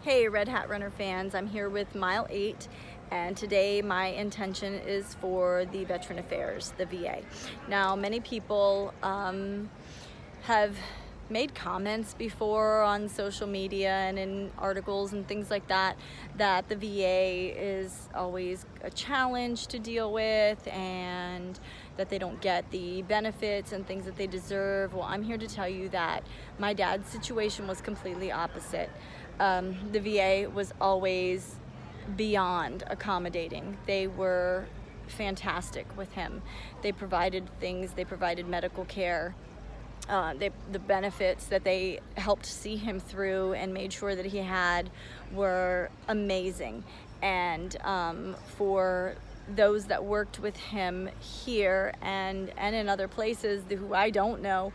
Hey Red Hat Runner fans, I'm here with Mile 8 and today my intention is for the Veteran Affairs, the VA. Now many people have made comments before on social media and in articles and things like that the VA is always a challenge to deal with and that they don't get the benefits and things that they deserve. Well, I'm here to tell you that my dad's situation was completely opposite. The VA was always beyond accommodating. They were fantastic with him. They provided things, they provided medical care. The benefits that they helped see him through and made sure that he had were amazing. And for those that worked with him here and in other places who I don't know,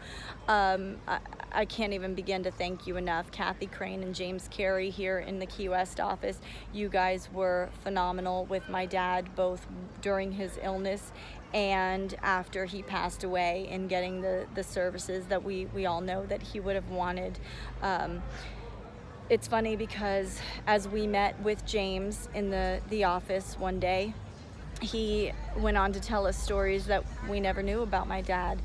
I can't even begin to thank you enough. Kathy Crane and James Carey here in the Key West office, you guys were phenomenal with my dad, both during his illness and after he passed away, in getting the services that we all know that he would have wanted. It's funny because as we met with James in the office one day, he went on to tell us stories that we never knew about my dad.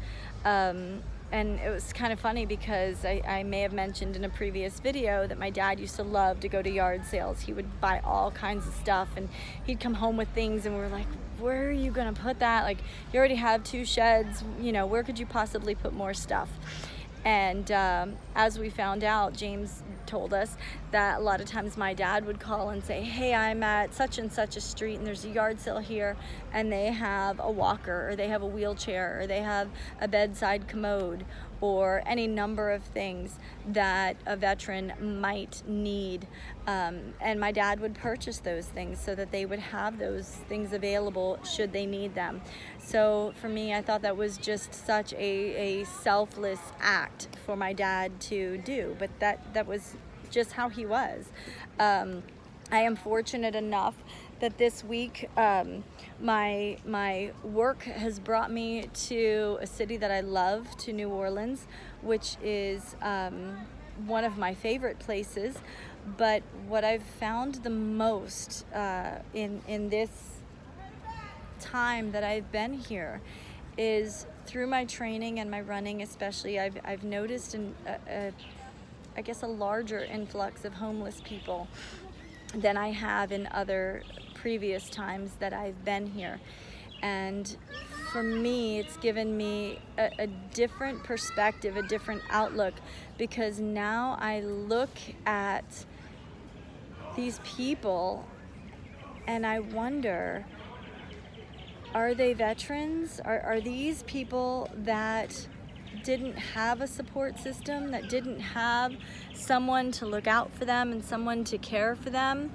And it was kind of funny because I may have mentioned in a previous video that my dad used to love to go to yard sales. He would buy all kinds of stuff and he'd come home with things and we were like, where are you gonna put that? Like, you already have 2 sheds, you know, where could you possibly put more stuff? And as we found out, James told us that a lot of times my dad would call and say, hey, I'm at such and such a street and there's a yard sale here and they have a walker or they have a wheelchair or they have a bedside commode or any number of things that a veteran might need. And my dad would purchase those things so that they would have those things available should they need them. So for me, I thought that was just such a selfless act for my dad to do, but that was just how he was. I am fortunate enough that this week my work has brought me to a city that I love, to New Orleans, which is one of my favorite places. But what I've found the most in this time that I've been here is through my training and my running especially, I've noticed I guess a larger influx of homeless people than I have in other previous times that I've been here. And for me, it's given me a different perspective, a different outlook, because now I look at these people and I wonder, are they veterans? Are these people that didn't have a support system, that didn't have someone to look out for them and someone to care for them?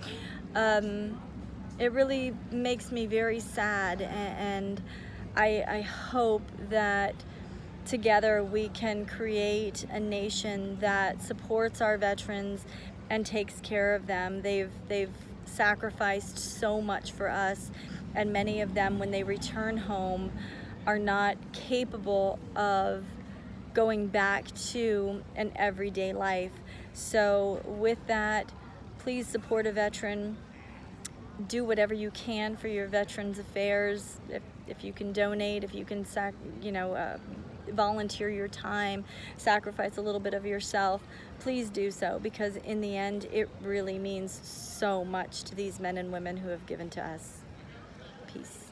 It really makes me very sad, and I hope that together we can create a nation that supports our veterans and takes care of them. They've sacrificed so much for us, and many of them, when they return home, are not capable of going back to an everyday life. So with that, please support a veteran. Do whatever you can for your Veterans Affairs. If you can donate, if you can volunteer your time, sacrifice a little bit of yourself, please do so, because in the end it really means so much to these men and women who have given to us. Peace.